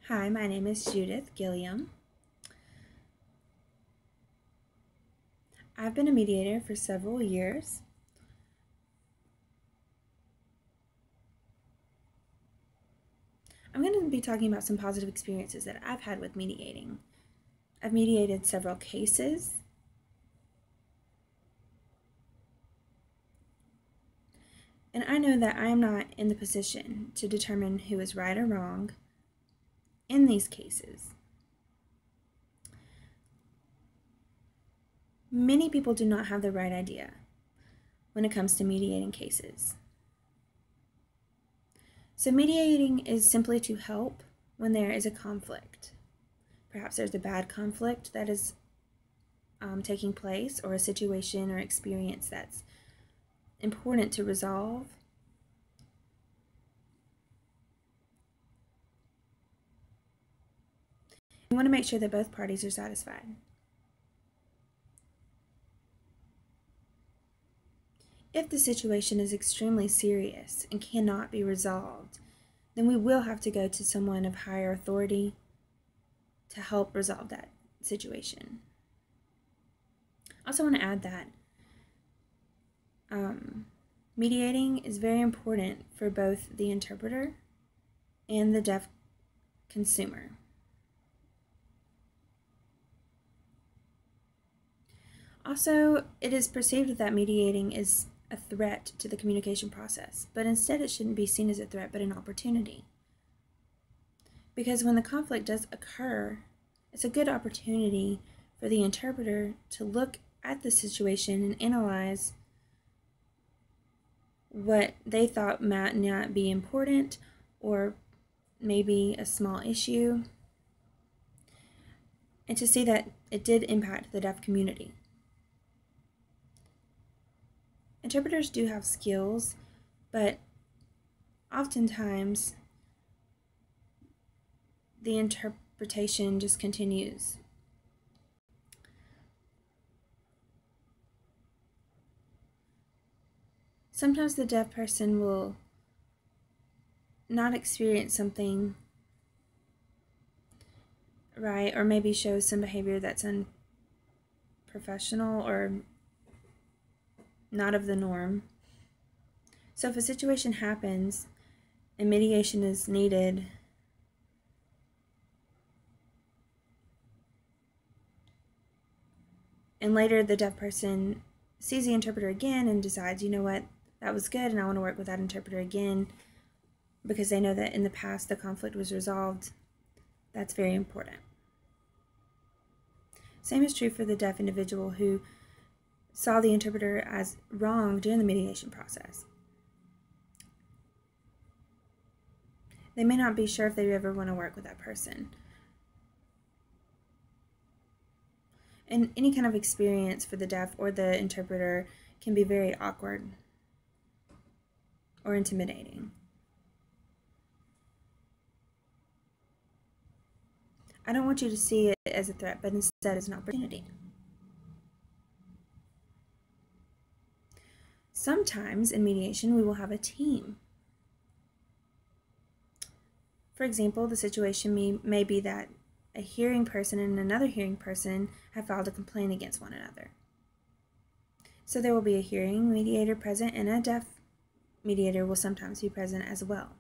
Hi, my name is Judith Gilliam. I've been a mediator for several years. I'm going to be talking about some positive experiences that I've had with mediating. I've mediated several cases. And I know that I am not in the position to determine who is right or wrong in these cases. Many people do not have the right idea when it comes to mediating cases. So mediating is simply to help when there is a conflict. Perhaps there's a bad conflict that is taking place, or a situation or experience that's important to resolve. We want to make sure that both parties are satisfied. If the situation is extremely serious and cannot be resolved, then we will have to go to someone of higher authority to help resolve that situation. I also want to add that mediating is very important for both the interpreter and the deaf consumer. Also, it is perceived that mediating is a threat to the communication process, but instead it shouldn't be seen as a threat but an opportunity. Because when the conflict does occur, it's a good opportunity for the interpreter to look at the situation and analyze what they thought might not be important, or maybe a small issue, and to see that it did impact the deaf community. Interpreters do have skills, but oftentimes the interpretation just continues. Sometimes the deaf person will not experience something right, or maybe show some behavior that's unprofessional or not of the norm. So if a situation happens and mediation is needed, and later the deaf person sees the interpreter again and decides, you know what, that was good and I want to work with that interpreter again, because they know that in the past the conflict was resolved, that's very important. Same is true for the deaf individual who saw the interpreter as wrong during the mediation process. They may not be sure if they ever want to work with that person. And any kind of experience for the deaf or the interpreter can be very awkward or intimidating. I don't want you to see it as a threat, but instead as an opportunity. Sometimes in mediation we will have a team. For example, the situation may be that a hearing person and another hearing person have filed a complaint against one another. So there will be a hearing mediator present, and a deaf mediator will sometimes be present as well.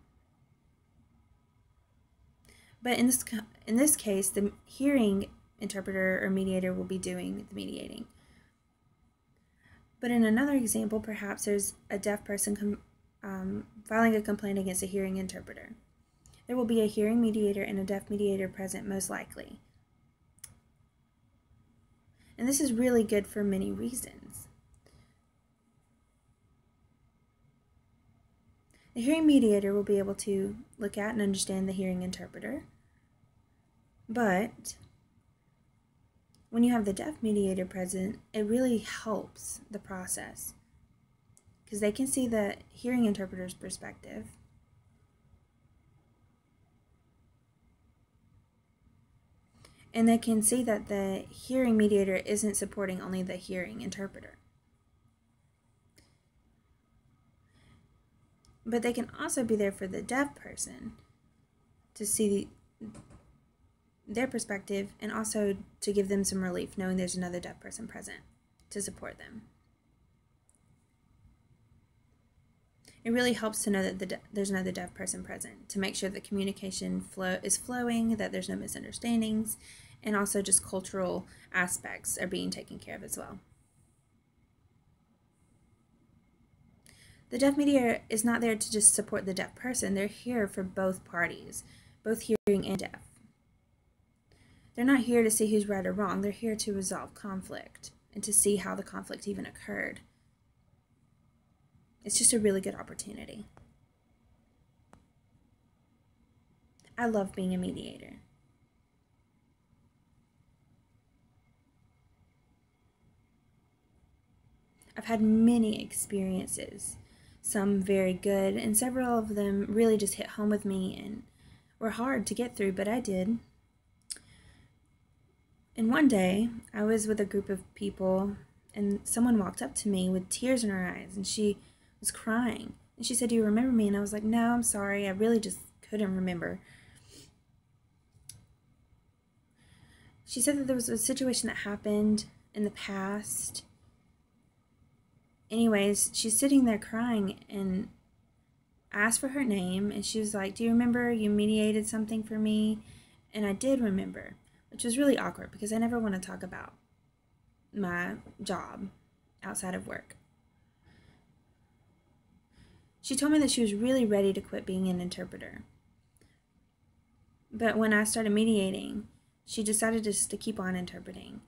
But in this case, the hearing interpreter or mediator will be doing the mediating. But in another example, perhaps there's a deaf person filing a complaint against a hearing interpreter. There will be a hearing mediator and a deaf mediator present, most likely. And this is really good for many reasons. The hearing mediator will be able to look at and understand the hearing interpreter. But when you have the deaf mediator present, it really helps the process, because they can see the hearing interpreter's perspective. And they can see that the hearing mediator isn't supporting only the hearing interpreter. But they can also be there for the deaf person to see their perspective, and also to give them some relief knowing there's another deaf person present to support them. It really helps to know that there's another deaf person present to make sure that communication is flowing, that there's no misunderstandings, and also just cultural aspects are being taken care of as well. The deaf mediator is not there to just support the deaf person. They're here for both parties, both hearing and deaf. They're not here to see who's right or wrong. They're here to resolve conflict and to see how the conflict even occurred. It's just a really good opportunity. I love being a mediator. I've had many experiences, some very good, and several of them really just hit home with me and were hard to get through, but I did. And one day, I was with a group of people, and someone walked up to me with tears in her eyes, and she was crying. And she said, "Do you remember me?" And I was like, "No, I'm sorry. I really just couldn't remember." She said that there was a situation that happened in the past. Anyways, she's sitting there crying, and I asked for her name, and she was like, "Do you remember you mediated something for me?" And I did remember, which was really awkward because I never want to talk about my job outside of work. She told me that she was really ready to quit being an interpreter. But when I started mediating, she decided just to keep on interpreting.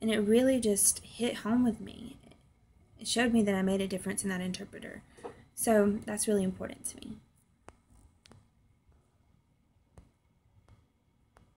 And it really just hit home with me. It showed me that I made a difference in that interpreter. So that's really important to me.